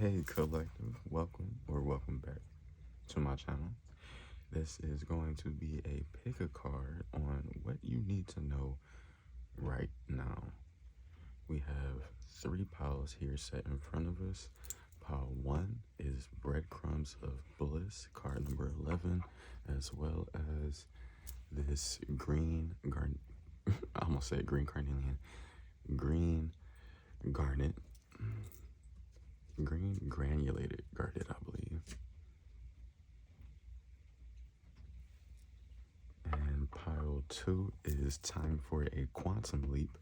Hey collective, welcome back to my channel. This is going to be a pick a card on what you need to know right now. We have 3 piles here set in front of us. Pile 1 is Breadcrumbs of Bliss, card number 11, as well as this green garnet. I almost said green carnelian. Green garnet. Green granulated garnet, I believe. And pile 2 is Time for a Quantum Leap,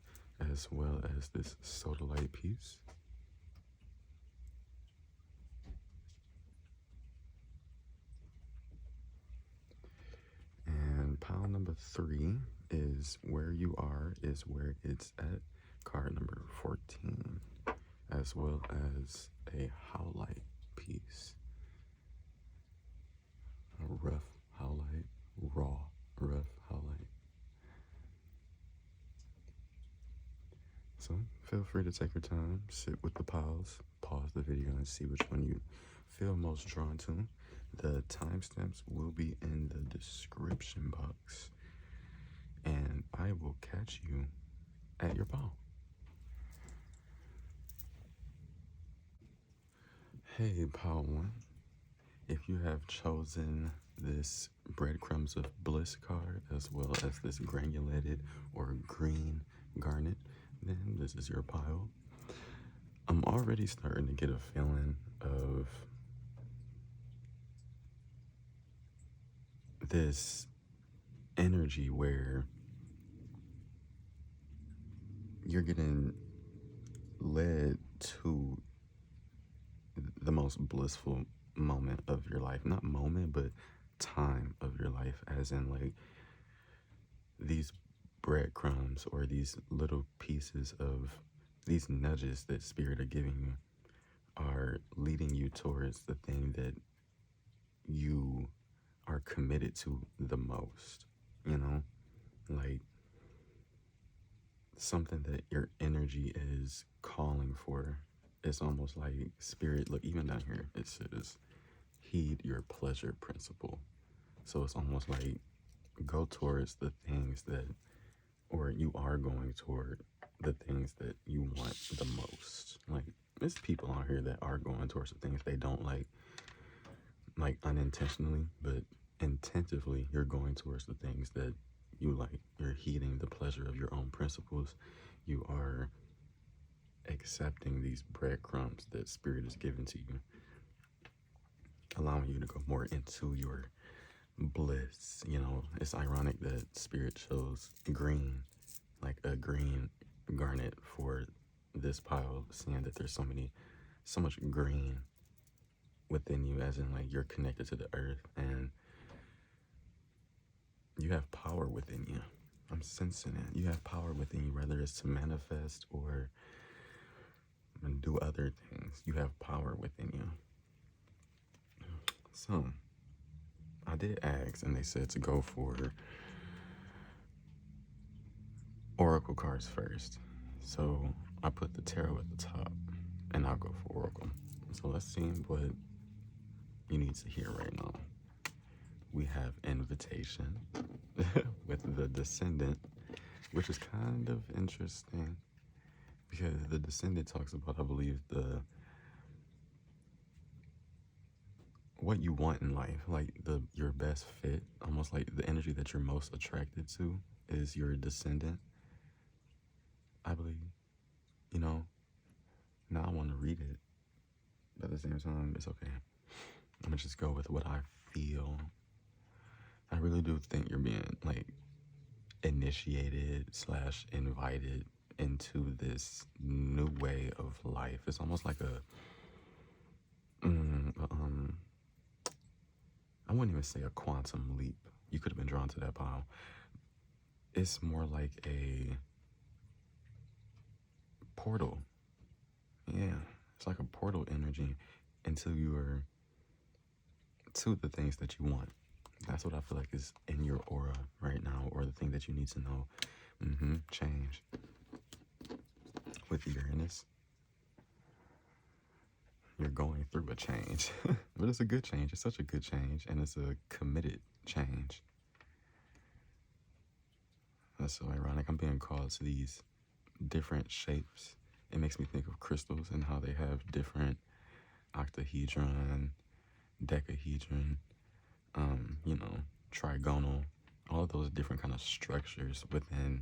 as well as this Sodalite piece. And pile number 3 is Where You Are is Where It's At, card number 14, as well as a Howlite piece. A rough Howlite, raw, rough Howlite. So feel free to take your time, sit with the piles, pause the video, and see which one you feel most drawn to. The timestamps will be in the description box, and I will catch you at your pile. Hey, pile 1, if you have chosen this Breadcrumbs of Bliss card, as well as this Granulated or Green Garnet, then this is your pile. I'm already starting to get a feeling of this energy where you're getting led to the most blissful moment of your life. Not moment, but time of your life, as in like these breadcrumbs or these little pieces of these nudges that spirit are giving you are leading you towards the thing that you are committed to the most, you know, like something that your energy is calling for. It's almost like spirit, look, even down here it says heed your pleasure principle. So it's almost like go towards the things that, or you are going toward the things that you want the most. Like there's people out here that are going towards the things they don't like unintentionally, but intentively you're going towards the things that you like. You're heeding the pleasure of your own principles. You are accepting these breadcrumbs that spirit is giving to you, allowing you to go more into your bliss. You know, it's ironic that spirit chose green, like a green garnet for this pile, seeing that there's so much green within you, as in like you're connected to the earth and you have power within you. I'm sensing it. You have power within you, whether it's to manifest or do other things. You have power within you. So I did ask, and they said to go for oracle cards first. So I put the tarot at the top, and I'll go for oracle. So let's see what you need to hear right now. We have invitation with the descendant, which is kind of interesting because the descendant talks about, I believe, what you want in life, like your best fit, almost like the energy that you're most attracted to is your descendant, I believe. You know, now I want to read it, but at the same time, it's okay. I'm gonna just go with what I feel. I really do think you're being like initiated / invited into this new way of life. It's almost like I wouldn't even say a quantum leap. You could have been drawn to that pile. It's more like a portal. Yeah, it's like a portal energy until you are to the things that you want. That's what I feel like is in your aura right now, or the thing that you need to know. Change with Uranus. you're going through a change. But it's a good change. It's such a good change, and it's a committed change. That's so ironic. I'm being called to these different shapes. It makes me think of crystals and how they have different octahedron, decahedron, you know, trigonal, all of those different kind of structures within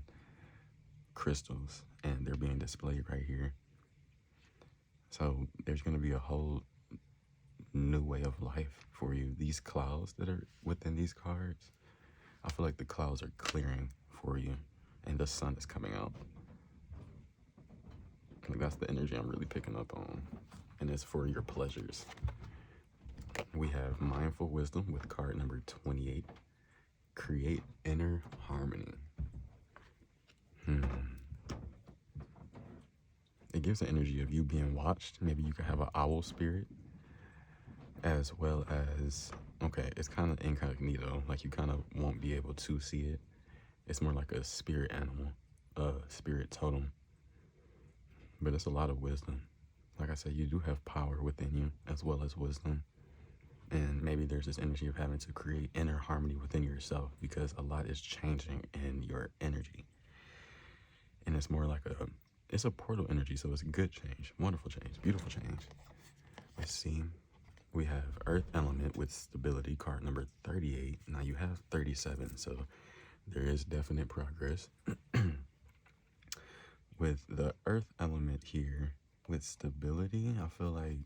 crystals, and they're being displayed right here. So there's going to be a whole new way of life for you. These clouds that are within these cards, I feel like the clouds are clearing for you, and the sun is coming out. Like, that's the energy I'm really picking up on, and it's for your pleasures. We have Mindful Wisdom with card number 28. Create inner harmony. It gives the energy of you being watched. Maybe you could have an owl spirit, as well as, okay, it's kind of incognito, like you kind of won't be able to see it. It's more like a spirit animal, a spirit totem. But it's a lot of wisdom. Like I said, you do have power within you, as well as wisdom. And maybe there's this energy of having to create inner harmony within yourself, because a lot is changing in your energy. And it's more like it's a portal energy, so it's good change, wonderful change, beautiful change. Let's see. We have Earth Element with Stability, card number 38. Now you have 37, so there is definite progress. With the Earth Element here, with Stability, I feel like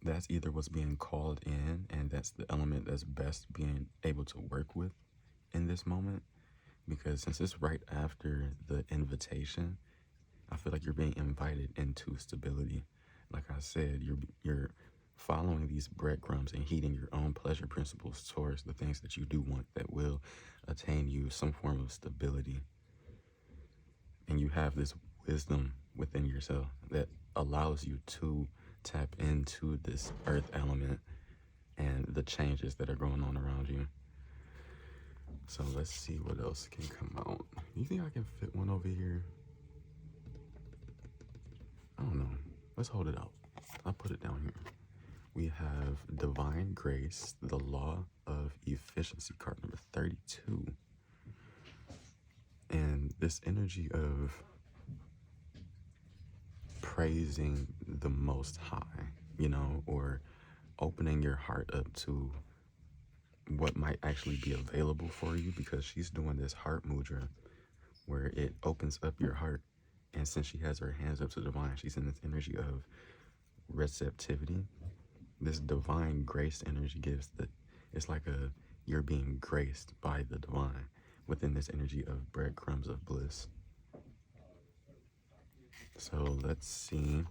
that's either what's being called in, and that's the element that's best being able to work with in this moment. Because since it's right after the invitation, I feel like you're being invited into stability. Like I said, you're following these breadcrumbs and heeding your own pleasure principles towards the things that you do want that will attain you some form of stability. And you have this wisdom within yourself that allows you to tap into this earth element and the changes that are going on around you. So let's see what else can come out. You think I can fit one over here? I don't know. Let's hold it out. I'll put it down here. We have Divine Grace, the Law of Efficiency, card number 32. And this energy of praising the Most High, you know, or opening your heart up to what might actually be available for you, because she's doing this heart mudra where it opens up your heart. And since she has her hands up to divine, she's in this energy of receptivity. This divine grace energy it's like you're being graced by the divine within this energy of breadcrumbs of bliss. So let's see.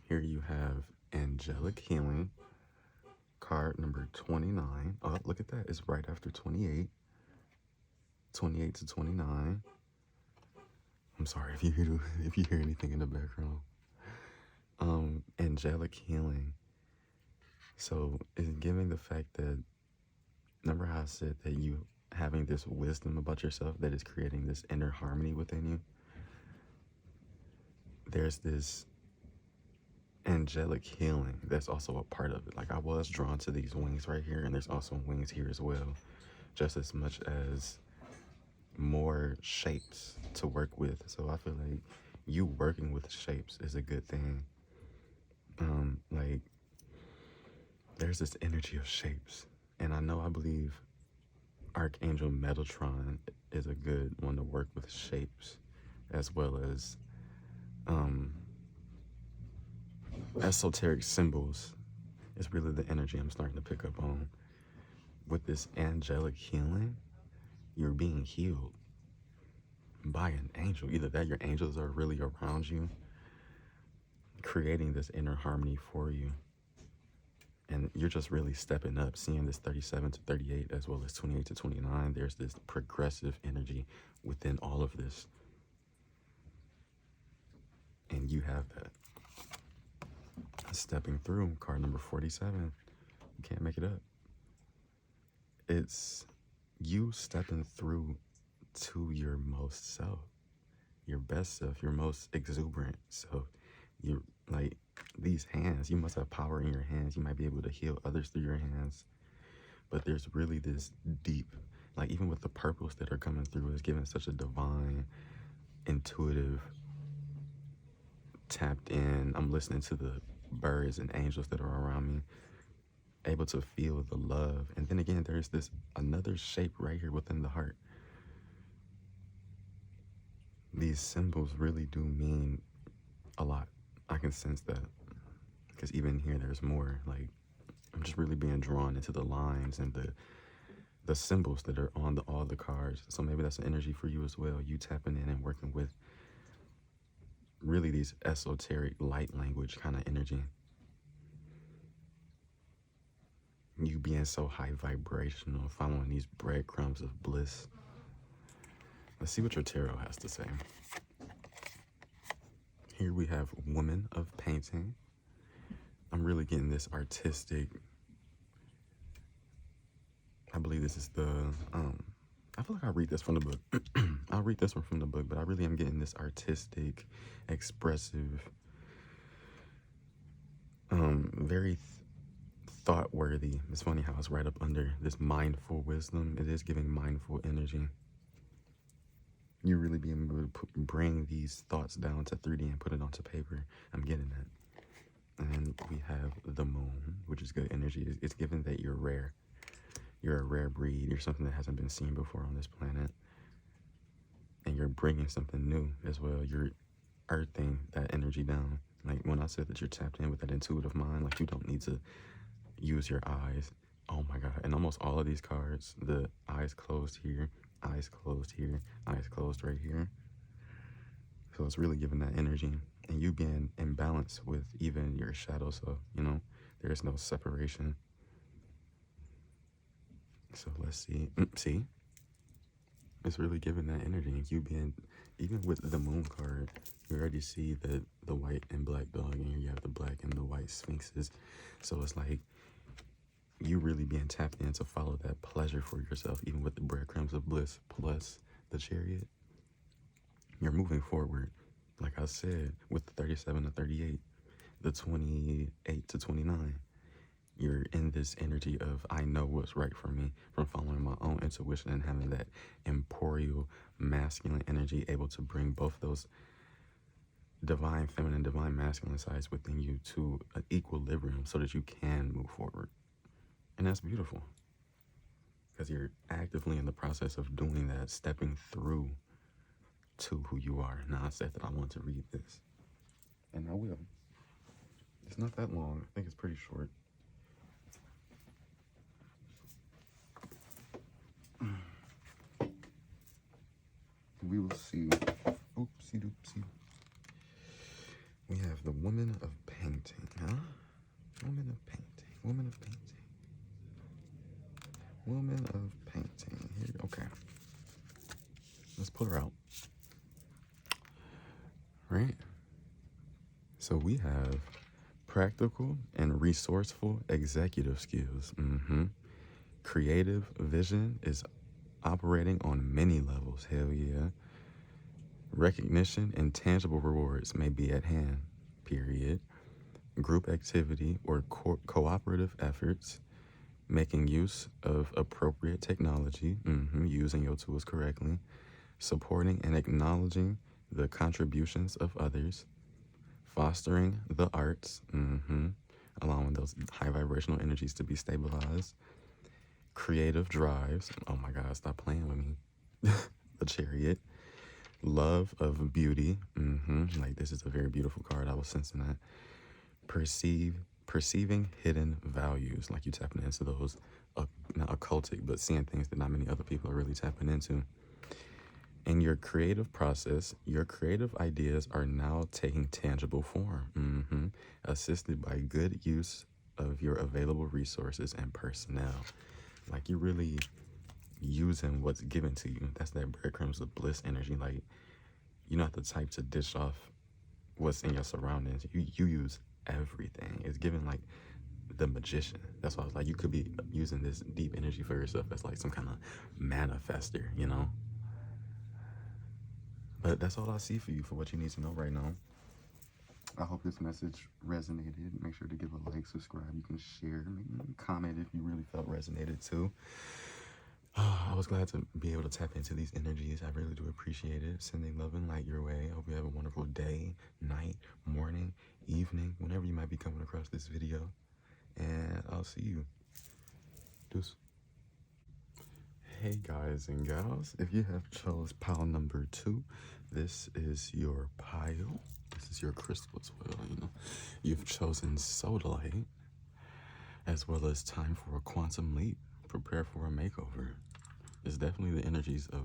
Here you have Angelic Healing, card number 29. Oh, look at that. It's right after 28. 28 to 29. I'm sorry if you hear anything in the background. Angelic Healing. So it's giving the fact that, remember how I said that you having this wisdom about yourself that is creating this inner harmony within you? There's this angelic healing that's also a part of it. Like, I was drawn to these wings right here, and there's also wings here as well, just as much as more shapes to work with. So I feel like you working with shapes is a good thing. Like, there's this energy of shapes, and I believe Archangel Metatron is a good one to work with shapes, as well as esoteric symbols. Is really the energy I'm starting to pick up on. With this angelic healing, you're being healed by an angel. Either that, your angels are really around you, creating this inner harmony for you. And you're just really stepping up, seeing this 37 to 38 as well as 28 to 29. There's this progressive energy within all of this. And you have that. Stepping through, card number 47. You can't make it up. It's you stepping through to your most self, your best self, your most exuberant self. You're Like, these hands, you must have power in your hands. You might be able to heal others through your hands. But there's really this deep, like, even with the purples that are coming through, it's giving such a divine, intuitive, tapped in. I'm listening to the birds and angels that are around me, able to feel the love. And then again, there's this another shape right here within the heart. These symbols really do mean a lot. I can sense that. Because even here, there's more. Like, I'm just really being drawn into the lines and the symbols that are on all the cards. So maybe that's an energy for you as well. You tapping in and working with really these esoteric light language kind of energy. You being so high vibrational, following these breadcrumbs of bliss. Let's see what your tarot has to say. Here we have Woman of Painting. I'm really getting this artistic. I believe this is the, I feel like I'll read this from the book. I'll read this one from the book, but I really am getting this artistic, expressive, very thought-worthy. It's funny how it's right up under this mindful wisdom. It is giving mindful energy. You really be able to bring these thoughts down to 3D and put it onto paper. I'm getting that. And we have the moon, which is good energy. It's given that you're rare. You're a rare breed. You're something that hasn't been seen before on this planet. And you're bringing something new as well. You're earthing that energy down. Like when I said that you're tapped in with that intuitive mind, like you don't need to use your eyes. Oh my God. And almost all of these cards, the eyes closed here, eyes closed here, eyes closed right here. So it's really giving that energy. And you being in balance with even your shadow self, you know, there's no separation. So let's see. See? It's really giving that energy. And you being, even with the moon card, you already see the white and black dog, and here you have the black and the white sphinxes. So it's like you really being tapped in to follow that pleasure for yourself, even with the breadcrumbs of bliss plus the chariot. You're moving forward, like I said, with the 37 to 38, the 28 to 29. You're in this energy of, I know what's right for me, from following my own intuition and having that emporial masculine energy, able to bring both those divine feminine, divine masculine sides within you to an equilibrium so that you can move forward. And that's beautiful, because you're actively in the process of doing that, stepping through to who you are. Now, I said that I want to read this, and I will. It's not that long. I think it's pretty short. We will see. Oopsie doopsie. We have the Woman of Painting, huh? Woman of Painting. Woman of Painting. Woman of Painting. Here, okay. Let's pull her out. Right? So we have practical and resourceful executive skills. Creative vision is operating on many levels. Hell yeah. Recognition and tangible rewards may be at hand. Period. Group activity or cooperative efforts. Making use of appropriate technology. Using your tools correctly. Supporting and acknowledging the contributions of others. Fostering the arts. Allowing those high vibrational energies to be stabilized. Creative drives. Oh my God, stop playing with me. The Chariot. Love of beauty. Like, this is a very beautiful card. I was sensing that. Perceiving hidden values. Like, you tapping into those, not occultic, but seeing things that not many other people are really tapping into. In your creative process, your creative ideas are now taking tangible form. Assisted by good use of your available resources and personnel. Like, you're really using what's given to you. That's that breadcrumbs of bliss energy. Like, you're not the type to dish off what's in your surroundings. You use everything. It's given like the magician. That's why I was like, you could be using this deep energy for yourself as like some kind of manifester, you know? But that's all I see for you, for what you need to know right now. I hope this message resonated. Make sure to give a like, subscribe. You can share, maybe comment if you really felt resonated too. I was glad to be able to tap into these energies. I really do appreciate it. Sending love and light your way. I hope you have a wonderful day, night, morning, evening, whenever you might be coming across this video. And I'll see you. Deuce. Hey guys and gals, if you have chose pile number 2, this is your pile. This is your crystal as well, you know. You've chosen Sodalite, as well as time for a quantum leap. Prepare for a makeover. It's definitely the energies of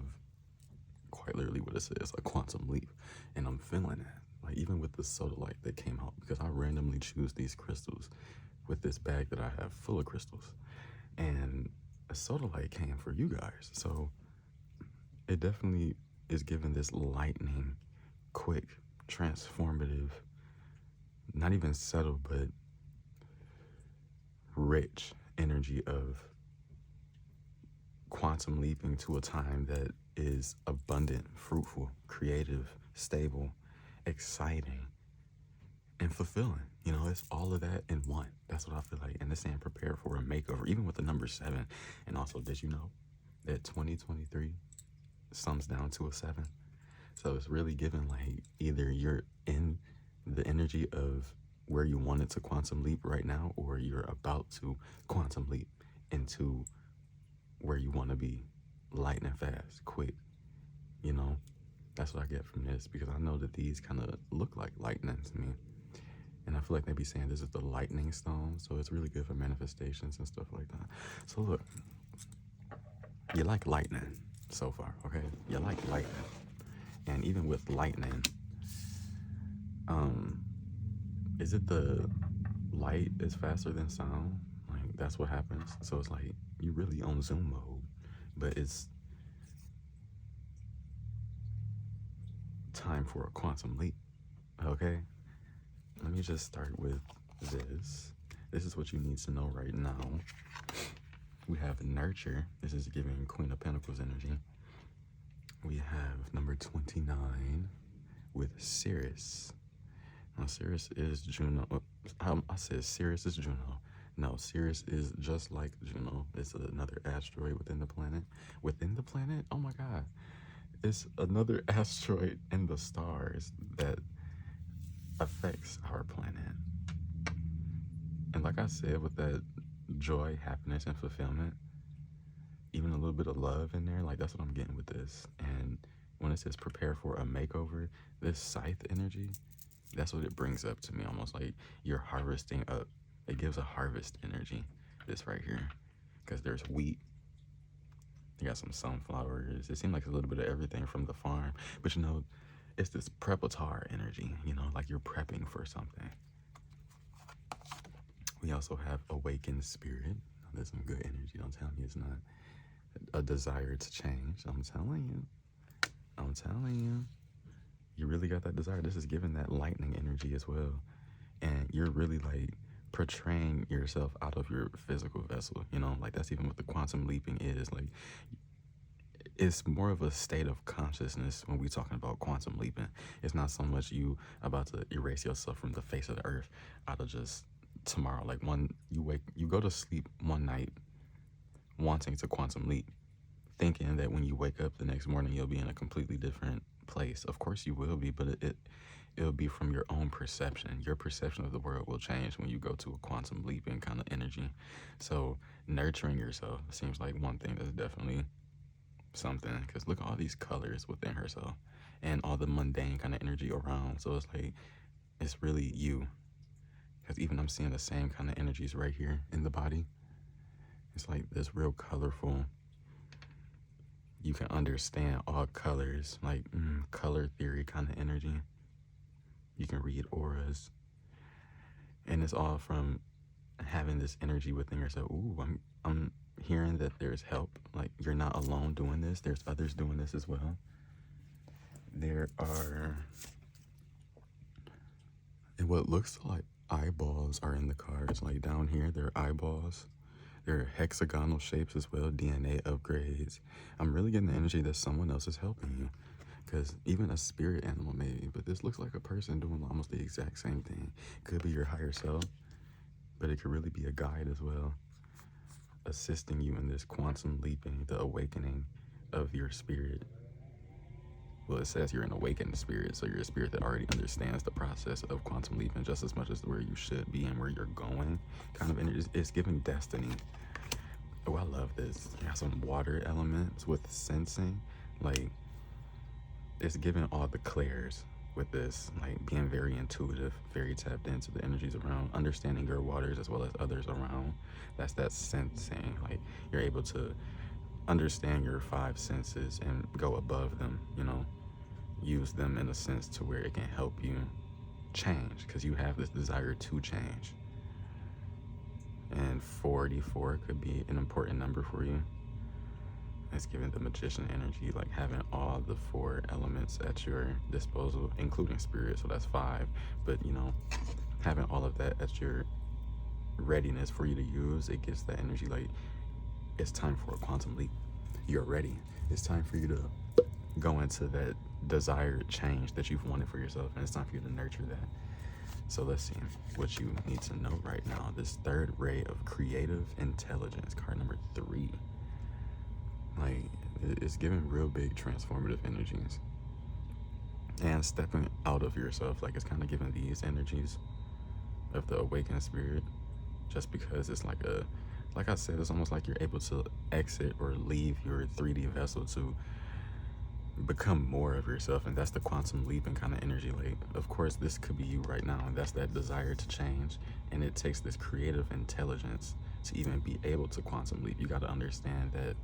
quite literally what it says, a quantum leap. And I'm feeling that. Like even with the Sodalite that came out, because I randomly choose these crystals with this bag that I have full of crystals. And a Sodalite came for you guys. So it definitely is giving this lightning, quick, transformative, not even subtle, but rich energy of quantum leaping to a time that is abundant, fruitful, creative, stable, exciting, and fulfilling. You know, it's all of that in one. That's what I feel like. And it's saying prepare for a makeover, even with the number 7. And also, did you know that 2023 sums down to a 7? So it's really given like either you're in the energy of where you wanted to quantum leap right now, or you're about to quantum leap into where you want to be, lightning fast, quick. You know, that's what I get from this, because I know that these kind of look like lightning to me. And I feel like they be saying this is the lightning stone, so it's really good for manifestations and stuff like that. So look, you like lightning so far, okay? You like lightning. And even with lightning, is it the light is faster than sound? Like that's what happens. So it's like you really on Zoom mode, but it's time for a quantum leap. Okay? Let me just start with this. This is what you need to know right now. We have nurture. This is giving Queen of Pentacles energy. We have number 29 with Sirius. Now, Sirius is Juno. I said Sirius is Juno. No, Sirius is just like Juno. It's another asteroid within the planet. Within the planet? Oh my God. It's another asteroid in the stars that affects our planet. And like I said, with that joy, happiness, and fulfillment, even a little bit of love in there, like that's what I'm getting with this. And when it says prepare for a makeover, this scythe energy, that's what it brings up to me, almost like you're harvesting up. It gives a harvest energy, this right here, because there's wheat. You got some sunflowers. It seems like a little bit of everything from the farm, but you know, it's this preparatory energy, you know, like you're prepping for something. We also have awakened spirit. There's some good energy. Don't tell me it's not a desire to change. I'm telling you. I'm telling you. You really got that desire. This is giving that lightning energy as well. And you're really like portraying yourself out of your physical vessel. You know, like that's even what the quantum leaping is. Like it's more of a state of consciousness when we're talking about quantum leaping. It's not so much you about to erase yourself from the face of the earth out of just tomorrow. Like you go to sleep one night wanting to quantum leap, thinking that when you wake up the next morning you'll be in a completely different place. Of course you will be, but it'll be from your own perception. Your perception of the world will change when you go to a quantum leaping kind of energy. So nurturing yourself seems like one thing that's definitely something, because look at all these colors within herself and all the mundane kind of energy around. So it's like it's really you, because even I'm seeing the same kind of energies right here in the body. It's like this real colorful, you can understand all colors, like color theory kind of energy. You can read auras, and it's all from having this energy within yourself. Ooh, I'm hearing that there's help. Like you're not alone doing this. There's others doing this as well. There are, and what looks like eyeballs are in the cards. Like down here, there are eyeballs. There are hexagonal shapes as well, DNA upgrades. I'm really getting the energy that someone else is helping you, Because even a spirit animal maybe, but this looks like a person doing almost the exact same thing. Could be your higher self, but it could really be a guide as well, assisting you in this quantum leaping, the awakening of your spirit. Well, it says you're an awakened spirit, so you're a spirit that already understands the process of quantum leaping just as much as where you should be and where you're going. Kind of energy. It's giving destiny. Oh, I love this. You got some water elements with sensing. Like, it's giving all the clairs with this, like being very intuitive, very tapped into the energies around, understanding your waters as well as others around. That's that sensing. Like, you're able to understand your five senses and go above them, you know, use them in a sense to where it can help you change, because you have this desire to change. And 44 could be an important number for you. It's giving the magician energy, like having all the 4 elements at your disposal, including spirit, so that's 5. But, you know, having all of that at your readiness for you to use, it gives that energy like, it's time for a quantum leap. You're ready. It's time for you to go into that desired change that you've wanted for yourself, and it's time for you to nurture that. So let's see what you need to know right now. This third ray of creative intelligence, card number 3. Like, it's giving real big transformative energies and stepping out of yourself. Like, it's kind of giving these energies of the awakened spirit, just because it's like I said, it's almost like you're able to exit or leave your 3D vessel to become more of yourself. And that's the quantum leaping kind of energy. Like, of course, this could be you right now, and that's that desire to change. And it takes this creative intelligence to even be able to quantum leap. You got to understand that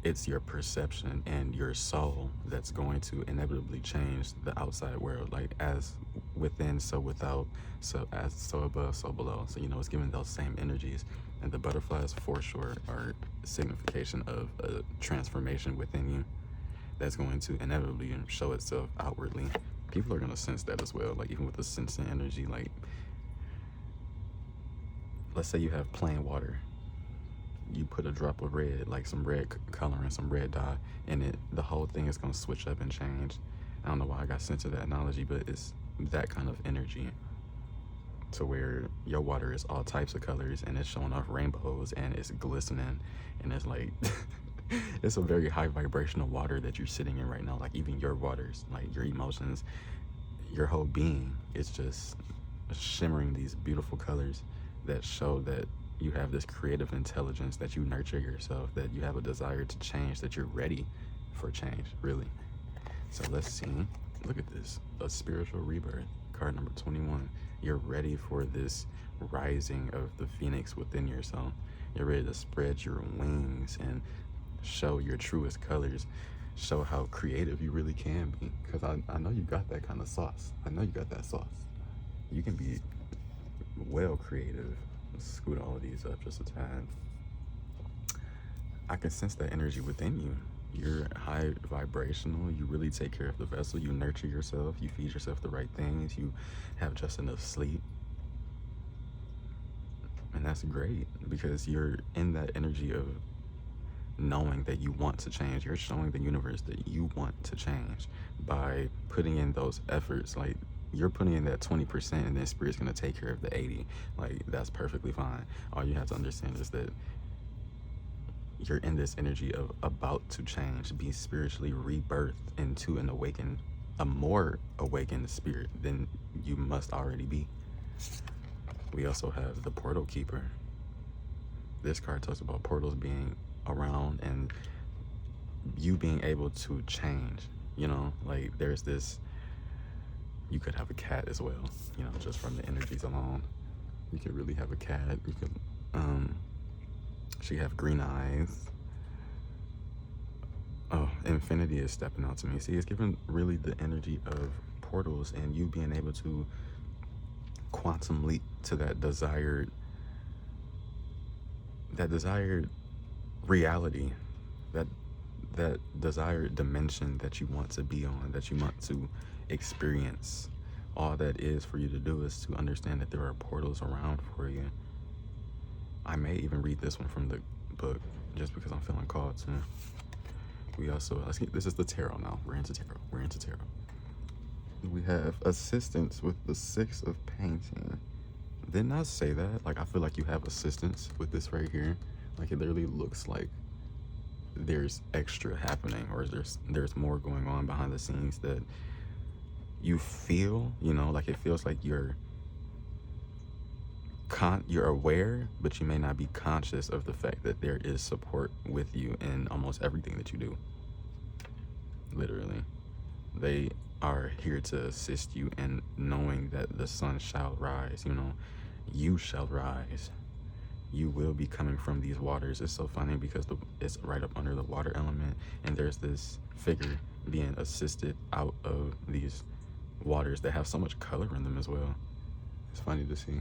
it's your perception and your soul that's going to inevitably change the outside world. Like, as within, so without, so as, so above, so below. So, you know, it's giving those same energies. And the butterflies, for sure, are signification of a transformation within you that's going to inevitably show itself outwardly. People are going to sense that as well. Like, even with the sensing energy, like, let's say you have plain water. You put a drop of red, like some red color and some red dye in it, the whole thing is going to switch up and change. I don't know why I got sent to that analogy, but it's that kind of energy, to where your water is all types of colors and it's showing off rainbows and it's glistening, and it's like it's a very high vibrational water that you're sitting in right now. Like, even your waters, like your emotions, your whole being, it's just shimmering these beautiful colors that show that you have this creative intelligence, that you nurture yourself, that you have a desire to change, that you're ready for change, really. So let's see. Look at this. A spiritual rebirth. Card number 21. You're ready for this rising of the phoenix within yourself. You're ready to spread your wings and show your truest colors. Show how creative you really can be. Because I know you got that kind of sauce. I know you got that sauce. You can be well creative. Scoot all of these up just a tad. I can sense that energy within you. You're high vibrational. You really take care of the vessel. You nurture yourself. You feed yourself the right things. You have just enough sleep. And that's great, because you're in that energy of knowing that you want to change. You're showing the universe that you want to change by putting in those efforts. Like, you're putting in that 20%, and then spirit's going to take care of the 80. Like, that's perfectly fine. All you have to understand is that you're in this energy of about to change, be spiritually rebirthed into an awakened, a more awakened spirit than you must already be. We also have the portal keeper. This card talks about portals being around and you being able to change, you know, like there's this. You could have a cat as well, you know, just from the energies alone. You could really have a cat. You could, she have green eyes. Oh, infinity is stepping out to me. See, it's giving really the energy of portals and you being able to quantum leap to that desired reality, that desired dimension that you want to be on, that you want to experience. All that is for you to do is to understand that there are portals around for you. I may even read this one from the book just because I'm feeling called to. We also, this is the tarot now. We're into tarot. We're into tarot. We have assistance with the Six of Painting. Didn't I say that? Like, I feel like you have assistance with this right here. Like, it literally looks like there's extra happening, or there's more going on behind the scenes that you feel, you know, like it feels like you're aware, but you may not be conscious of the fact that there is support with you in almost everything that you do. Literally. They are here to assist you in knowing that the sun shall rise, you know, you shall rise. You will be coming from these waters. It's so funny because it's right up under the water element, and there's this figure being assisted out of these waters that have so much color in them as well. It's funny to see.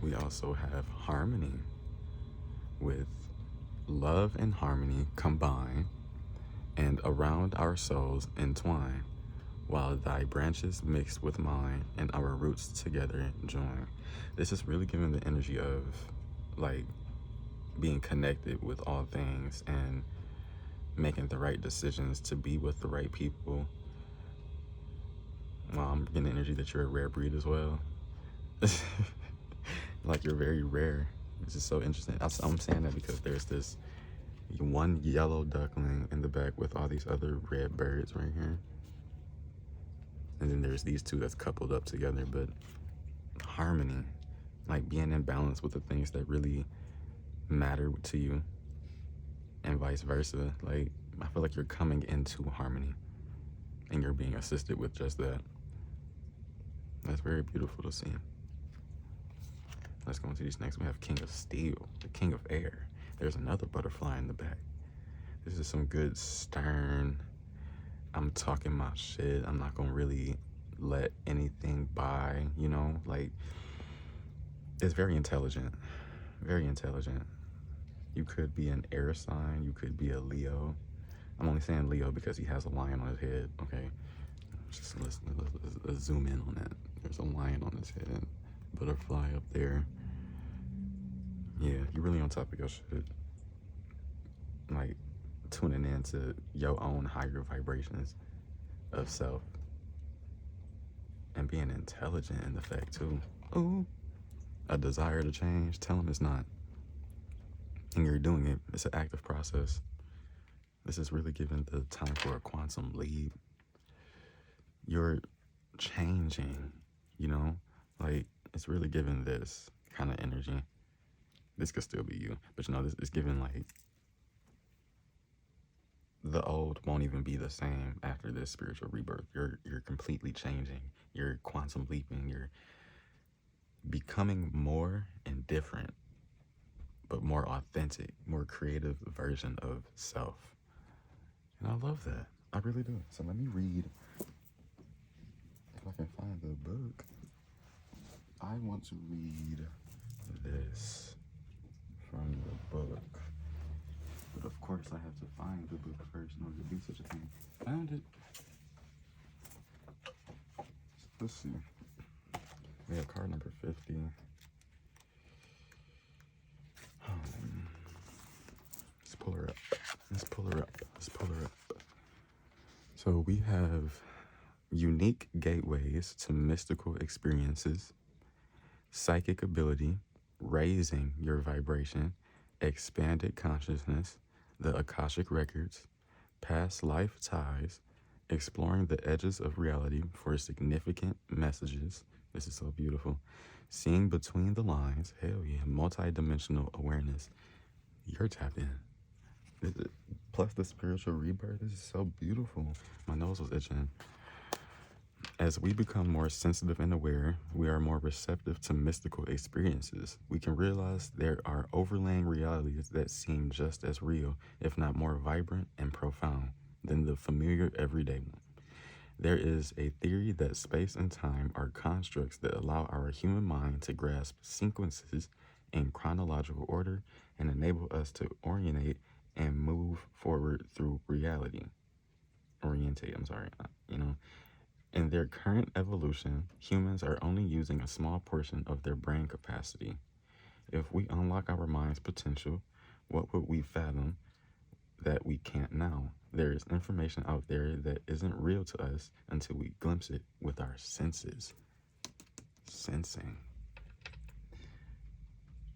We also have harmony, with love and harmony combine, and around our souls entwine, while thy branches mix with mine, and our roots together join. This is really giving the energy of like being connected with all things and making the right decisions to be with the right people. Well, I'm getting the energy that you're a rare breed as well. Like, you're very rare. It's just so interesting. I'm saying that because there's this one yellow duckling in the back with all these other red birds right here. And then there's these two that's coupled up together. But harmony, like being in balance with the things that really matter to you, and vice versa. Like, I feel like you're coming into harmony and you're being assisted with just that. That's very beautiful to see. Let's go into these next. We have King of Steel, the King of Air. There's another butterfly in the back. This is some good stern, I'm talking my shit. I'm not gonna really let anything by, you know? Like, it's very intelligent. Very intelligent. You could be an air sign. You could be a Leo. I'm only saying Leo because he has a lion on his head, okay? Just let's zoom in on that. There's a lion on his head. Butterfly up there. Yeah, you're really on top of your shit. Like, tuning into your own higher vibrations of self. And being intelligent in the fact, too. Ooh. A desire to change. Tell him it's not. And you're doing it. It's an active process. This is really giving the time for a quantum leap. You're changing, you know? Like, it's really giving this kind of energy. This could still be you, but you know, this is giving like the old won't even be the same after this spiritual rebirth. You're completely changing. You're quantum leaping. You're becoming more and different, but more authentic, more creative version of self. And I love that. I really do. So let me read, if I can find the book. I want to read this from the book. But of course I have to find the book first in order to do such a thing. Found it. Let's see. We have card number 50. Let's pull her up. Let's pull her up. Let's pull her up. So we have unique gateways to mystical experiences, psychic ability, raising your vibration, expanded consciousness, the Akashic records, past life ties, exploring the edges of reality for significant messages. This is so beautiful. Seeing between the lines. Hell yeah. Multi-dimensional awareness. You're tapped in. Plus the spiritual rebirth. This is so beautiful. My nose was itching. As we become more sensitive and aware, we are more receptive to mystical experiences. We can realize there are overlaying realities that seem just as real, if not more vibrant and profound, than the familiar everyday one. There is a theory that space and time are constructs that allow our human mind to grasp sequences in chronological order and enable us to orientate and move forward through reality. You know. In their current evolution, humans are only using a small portion of their brain capacity. If we unlock our mind's potential, what would we fathom that we can't now. There is information out there that isn't real to us until we glimpse it with our senses. Sensing.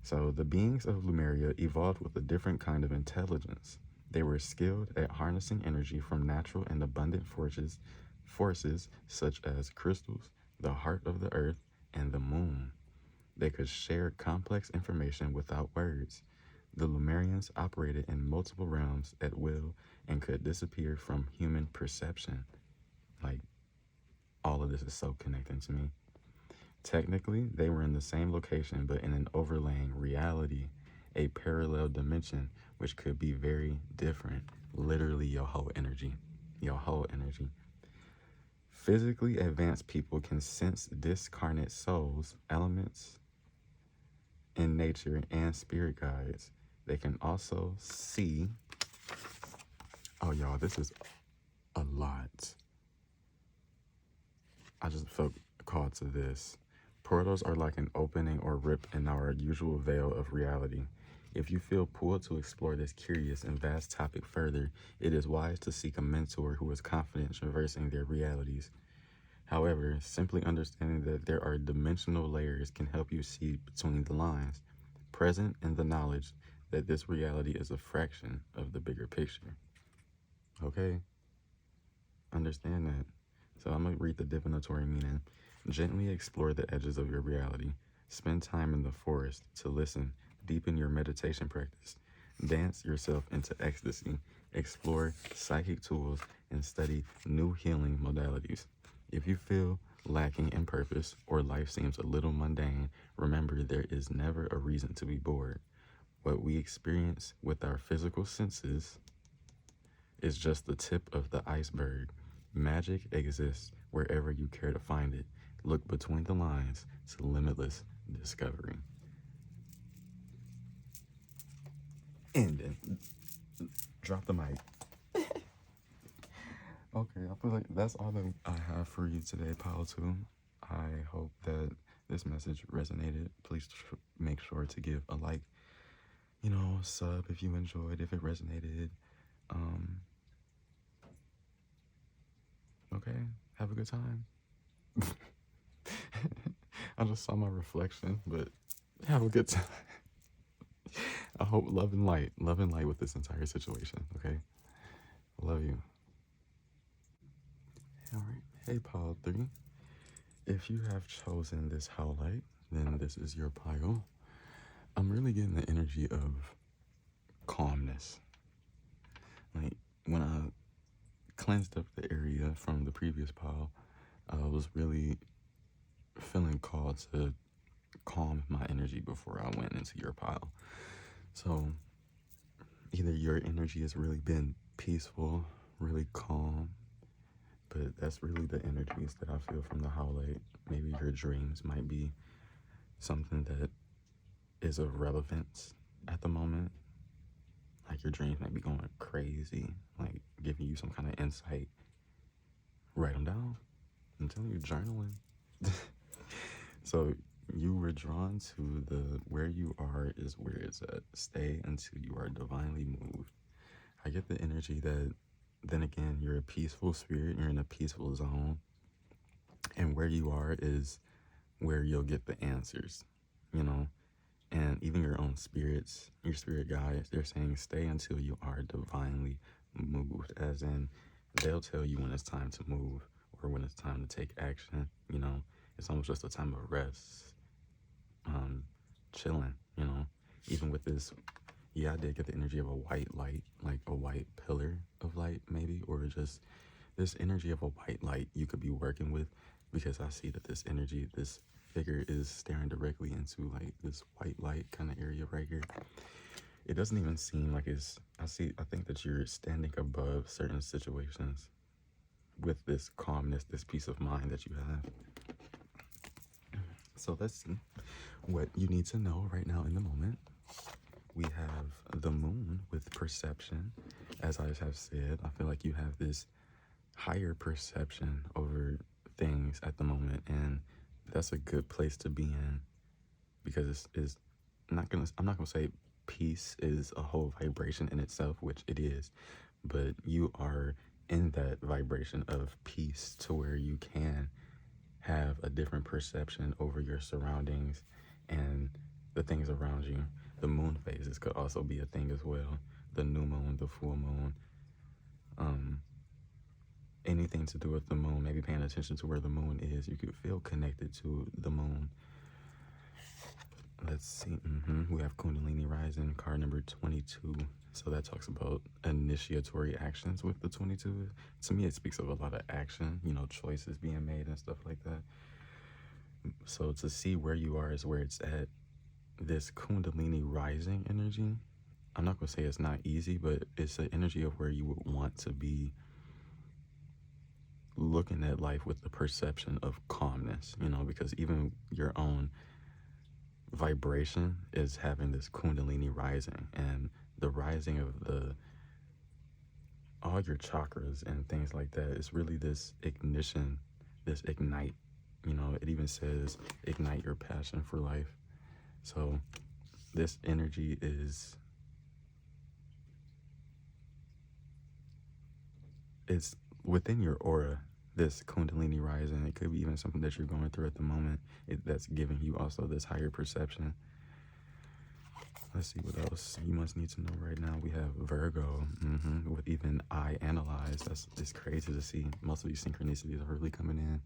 So the beings of Lemuria evolved with a different kind of intelligence. They were skilled at harnessing energy from natural and abundant forces such as crystals, the heart of the earth, and the moon. They could share complex information without words. The Lemurians operated in multiple realms at will and could disappear from human perception. Like, all of this is so connecting to me. Technically, they were in the same location, but in an overlaying reality, a parallel dimension, which could be very different. Literally, your whole energy. Your whole energy. Physically advanced people can sense discarnate souls, elements in nature, and spirit guides. They can also see. Oh, y'all, this is a lot. I just felt called to this. Portals are like an opening or rip in our usual veil of reality. If you feel pulled to explore this curious and vast topic further, it is wise to seek a mentor who is confident traversing their realities. However, simply understanding that there are dimensional layers can help you see between the lines, present in the knowledge that this reality is a fraction of the bigger picture. Okay? Understand that. So I'm going to read the divinatory meaning. Gently explore the edges of your reality. Spend time in the forest to listen. Deepen your meditation practice. Dance yourself into ecstasy. Explore psychic tools and study new healing modalities. If you feel lacking in purpose or life seems a little mundane, remember there is never a reason to be bored. What we experience with our physical senses is just the tip of the iceberg. Magic exists wherever you care to find it. Look between the lines to limitless discovery. And then drop the mic. Okay, I feel like that's all that I have for you today, Pile 2. I hope that this message resonated. Please make sure to give a like, sub if you enjoyed, if it resonated. Okay, have a good time. I just saw my reflection, but have a good time. I hope love and light with this entire situation, okay? Love you. All right. Hey, Pile 3. If you have chosen this Howlite, then this is your pile. I'm really getting the energy of calmness. Like, when I cleansed up the area from the previous pile, I was really feeling called to calm my energy before I went into your pile. So either your energy has really been peaceful, really calm, but that's really the energies that I feel from the Howlite. Maybe your dreams might be something that is of relevance at the moment. Like your dreams might be going crazy, like giving you some kind of insight. Write them down. I'm telling you, journaling. So you were drawn to the where you are is where it's at. Stay until you are divinely moved. I get the energy that, then again, you're a peaceful spirit. You're in a peaceful zone. And where you are is where you'll get the answers, And even your own spirits, your spirit guides, they're saying stay until you are divinely moved. As in, they'll tell you when it's time to move or when it's time to take action, It's almost just a time of rest, chilling, Even with this, yeah, I did get the energy of a white light, like a white pillar of light, maybe, or just this energy of a white light you could be working with, because I see that this energy, this figure is staring directly into like this white light kind of area right here. It doesn't even seem like I think that you're standing above certain situations with this calmness, this peace of mind that you have. So let's see what you need to know right now in the moment. We have the moon with perception. As I have said, I feel like you have this higher perception over things at the moment, and that's a good place to be in, because I'm not gonna say peace is a whole vibration in itself, which it is, but you are in that vibration of peace to where you can have a different perception over your surroundings and the things around you. The moon phases could also be a thing as well. The new moon, the full moon, anything to do with the moon, maybe paying attention to where the moon is. You could feel connected to the moon. Let's see. We have Kundalini rising, card number 22. So that talks about initiatory actions with the 22. To me, it speaks of a lot of action, you know, choices being made and stuff like that. So to see where you are is where it's at. This Kundalini rising energy, I'm not going to say it's not easy, but it's an energy of where you would want to be looking at life with the perception of calmness, you know, because even your own vibration is having this Kundalini rising, and the rising of all your chakras and things like that is really this ignition, this ignite. You know, it even says ignite your passion for life. So this energy it's within your aura, this Kundalini rising. It could be even something that you're going through at the moment that's giving you also this higher perception. Let's see what else you must need to know right now. We have Virgo, with even I analyze. It's crazy to see. Most of these synchronicities are really coming in.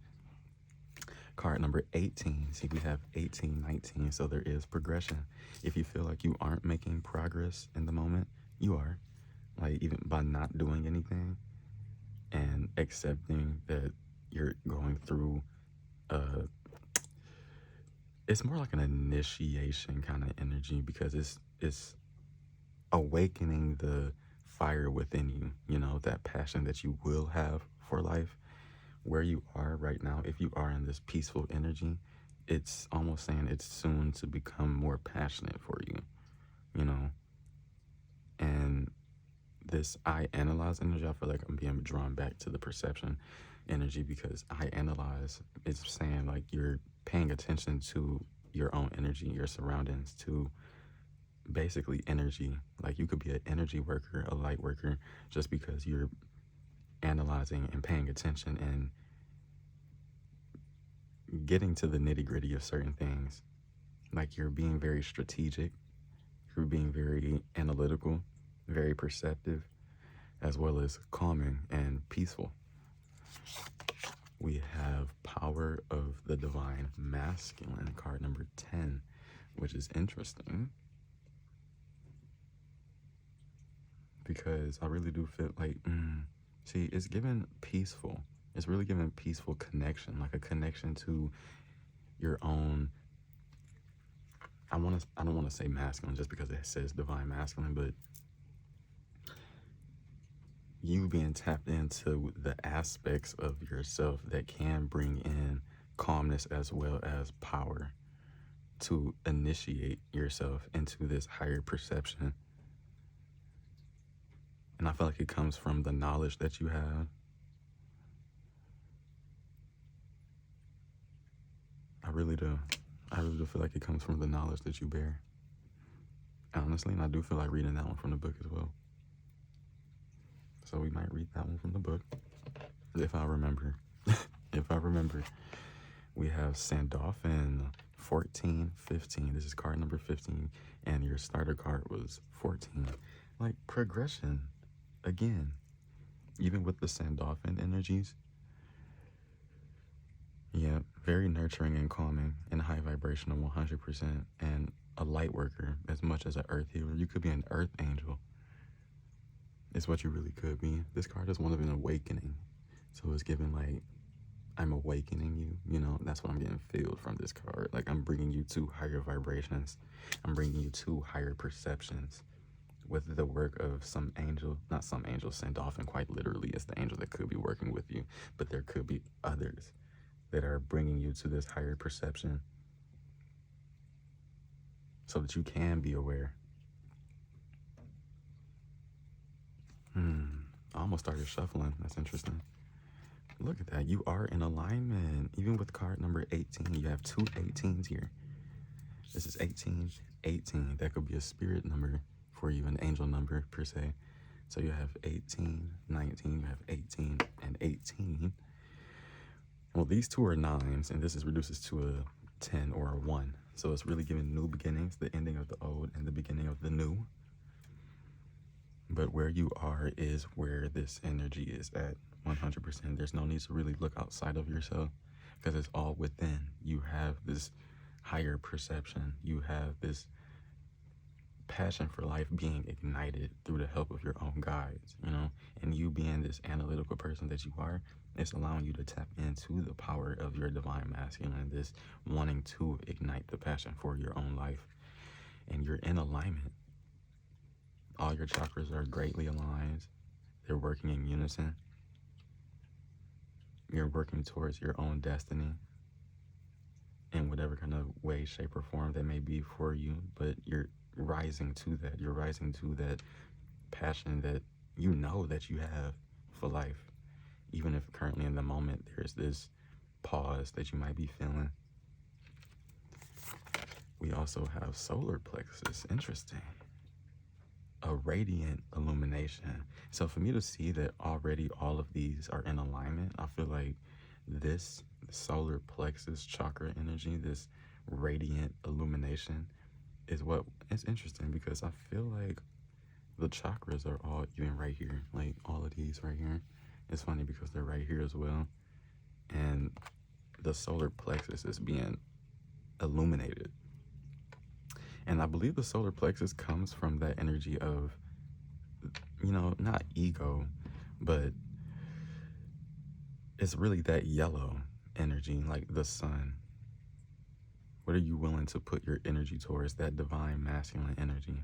Card number 18. See, we have 18, 19. So there is progression. If you feel like you aren't making progress in the moment, you are. Like, even by not doing anything and accepting that you're going through it's more like an initiation kind of energy, because it's awakening the fire within you, you know, that passion that you will have for life. Where you are right now, if you are in this peaceful energy, it's almost saying it's soon to become more passionate for you, you know. And this I analyze energy, I feel like I'm being drawn back to the perception energy, because I analyze, it's saying like you're paying attention to your own energy, your surroundings, to basically energy. Like you could be an energy worker, a light worker, just because you're analyzing and paying attention and getting to the nitty-gritty of certain things. Like you're being very strategic, you're being very analytical, very perceptive, as well as calming and peaceful. We have Power of the Divine Masculine, card number 10, which is interesting because I really do feel like, see, it's given peaceful. It's really given peaceful connection, like a connection to your own. I don't want to say masculine just because it says divine masculine, but you being tapped into the aspects of yourself that can bring in calmness as well as power to initiate yourself into this higher perception. And I feel like it comes from the knowledge that you have. I really do. I really do feel like it comes from the knowledge that you bear. Honestly, and I do feel like reading that one from the book as well. So we might read that one from the book, if I remember. If I remember. We have Sandalphon 14, 15. This is card number 15, and your starter card was 14. Like progression, again, even with the Sandalphon energies. Yeah, very nurturing and calming and high vibrational 100%, and a light worker as much as an earth healer. You could be an earth angel. It's what you really could be. This card is one of an awakening. So it's given like, I'm awakening you, you know, that's what I'm getting filled from this card. Like I'm bringing you to higher vibrations. I'm bringing you to higher perceptions with the work of some angel, not some angel, Sandalphon quite literally is the angel that could be working with you, but there could be others that are bringing you to this higher perception so that you can be aware. I almost started shuffling. That's interesting. Look at that. You are in alignment. Even with card number 18, you have two 18s here. This is 18 18. That could be a spirit number for you, an angel number per se. So you have 18, 19, you have 18, and 18. Well, these two are 9s, and this is reduces to a 10 or a 1. So it's really giving new beginnings, the ending of the old and the beginning of the new. But where you are is where this energy is at 100%. There's no need to really look outside of yourself because it's all within. You have this higher perception. You have this passion for life being ignited through the help of your own guides, you know, and you being this analytical person that you are, it's allowing you to tap into the power of your divine masculine, this wanting to ignite the passion for your own life. And you're in alignment. All your chakras are greatly aligned. They're working in unison. You're working towards your own destiny in whatever kind of way, shape, or form that may be for you, but you're rising to that. You're rising to that passion that you know that you have for life, even if currently in the moment there's this pause that you might be feeling. We also have solar plexus. Interesting. A radiant illumination. So for me to see that already all of these are in alignment, I feel like this solar plexus chakra energy, this radiant illumination, is what is interesting, because I feel like the chakras are all even right here, like all of these right here. It's funny because they're right here as well, and the solar plexus is being illuminated. And I believe the solar plexus comes from that energy of, you know, not ego, but it's really that yellow energy, like the sun. What are you willing to put your energy towards? That divine masculine energy.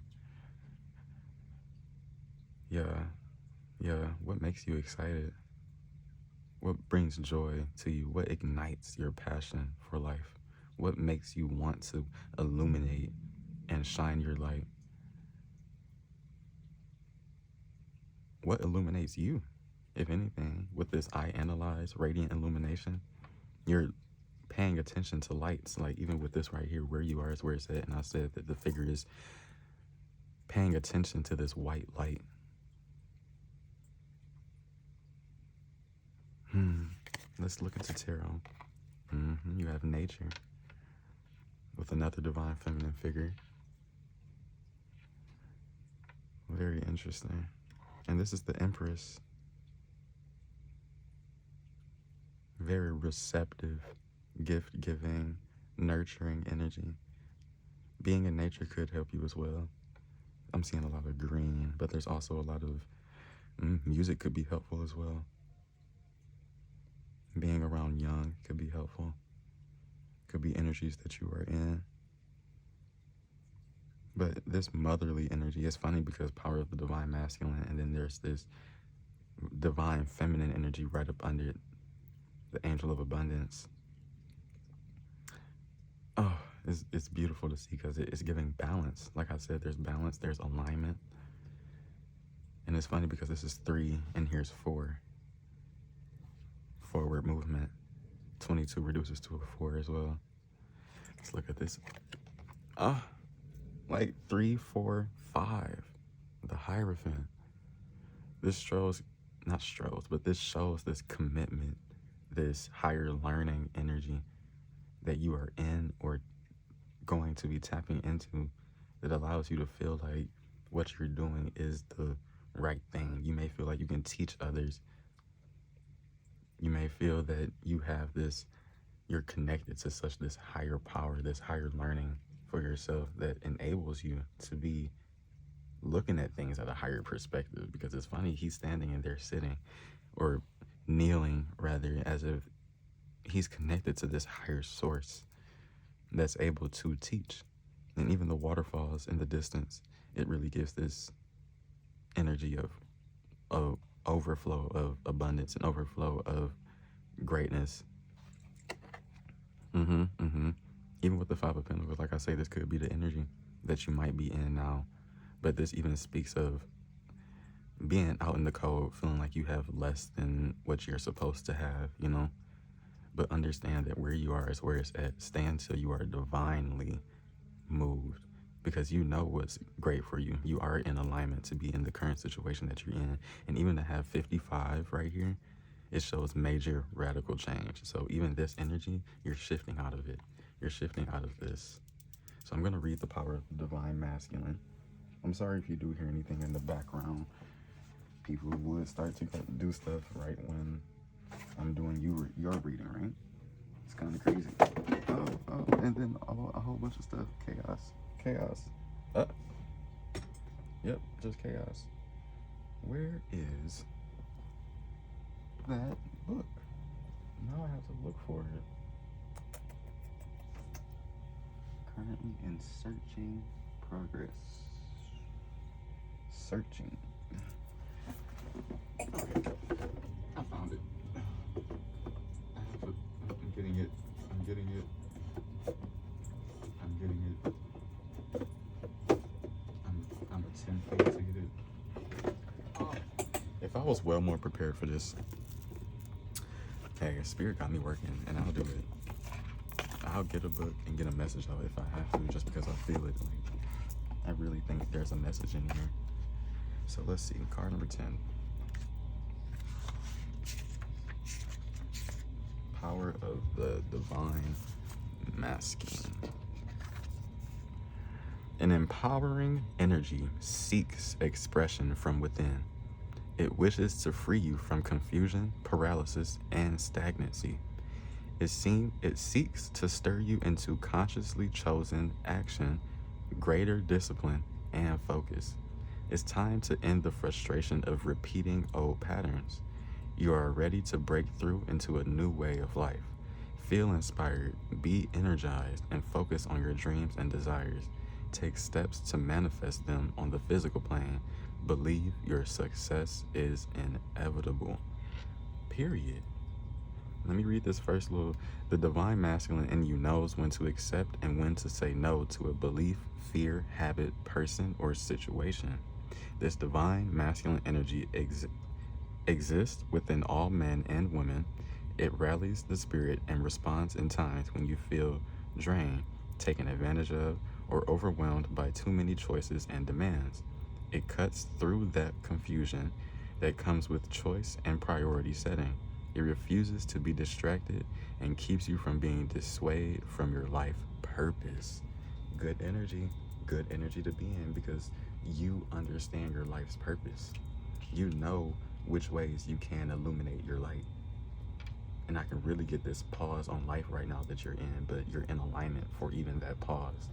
Yeah. What makes you excited? What brings joy to you? What ignites your passion for life? What makes you want to illuminate and shine your light? What illuminates you, if anything, with this I analyze radiant illumination? You're paying attention to lights, like even with this right here, where you are is where it's at. And I said that the figure is paying attention to this white light. Let's look into tarot. You have nature with another divine feminine figure. Very interesting. And this is the Empress. Very receptive, gift-giving, nurturing energy. Being in nature could help you as well. I'm seeing a lot of green, but there's also a lot of music could be helpful as well. Being around young could be helpful. Could be energies that you are in. But this motherly energy is funny because power of the divine masculine, and then there's this divine feminine energy right up under it, the angel of abundance. Oh, it's beautiful to see because it's giving balance. Like I said, there's balance, there's alignment. And it's funny because this is 3 and here's 4. Forward movement. 22 reduces to a 4 as well. Let's look at this. Like 3, 4, 5. The Hierophant. This shows this commitment, this higher learning energy that you are in or going to be tapping into, that allows you to feel like what you're doing is the right thing. You may feel like you can teach others. You may feel that you have this, you're connected to such this higher power, this higher learning for yourself that enables you to be looking at things at a higher perspective. Because it's funny, he's standing and they're sitting, or kneeling rather, as if he's connected to this higher source that's able to teach. And even the waterfalls in the distance, it really gives this energy of overflow of abundance and overflow of greatness. Even with the 5 of Pentacles, like I say, this could be the energy that you might be in now. But this even speaks of being out in the cold, feeling like you have less than what you're supposed to have, you know? But understand that where you are is where it's at. Stand till you are divinely moved. because you know what's great for you. You are in alignment to be in the current situation that you're in. And even to have 55 right here, it shows major radical change. So even this energy, you're shifting out of it. You're shifting out of this. So I'm going to read the power of the divine masculine. I'm sorry if you do hear anything in the background. People would start to do stuff right when I'm doing your reading, right? It's kind of crazy. Oh, and then a whole bunch of stuff. Chaos. Yep, just chaos. Where is that book? Now I have to look for it. Currently in searching progress. Searching. Okay, I found it. I'm getting it. I'm attempting to get it. Oh. If I was well more prepared for this, hey, Spirit got me working, and I'll do it. I'll get a book and get a message out if I have to, just because I feel it. Like, I really think there's a message in here. So let's see, card number 10. Power of the divine masculine. An empowering energy seeks expression from within. It wishes to free you from confusion, paralysis, and stagnancy. It seeks to stir you into consciously chosen action, greater discipline, and focus. It's time to end the frustration of repeating old patterns. You are ready to break through into a new way of life. Feel inspired, be energized, and focus on your dreams and desires. Take steps to manifest them on the physical plane. Believe your success is inevitable. Period. Let me read this first little. The divine masculine in you knows when to accept and when to say no to a belief, fear, habit, person, or situation. This divine masculine energy exists within all men and women. It rallies the spirit and responds in times when you feel drained, taken advantage of, or overwhelmed by too many choices and demands. It cuts through that confusion that comes with choice and priority setting. It refuses to be distracted and keeps you from being dissuaded from your life purpose. Good energy to be in, because you understand your life's purpose. You know which ways you can illuminate your light. And I can really get this pause on life right now that you're in, but you're in alignment for even that pause.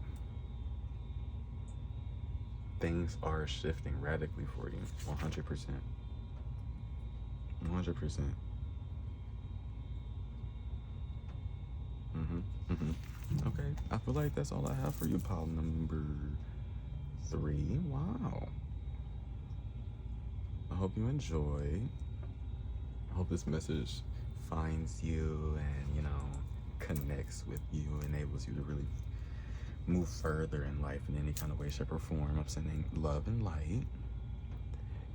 Things are shifting radically for you, 100%. 100%. Okay, I feel like that's all I have for you, pile number 3. Wow. I hope you enjoy. I hope this message finds you and, connects with you, enables you to really move further in life in any kind of way, shape, or form. I'm sending love and light.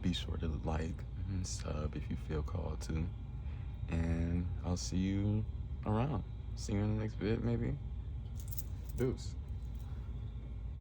Be sure to like and sub if you feel called to. And I'll see you around. See you in the next vid, maybe. Deuce.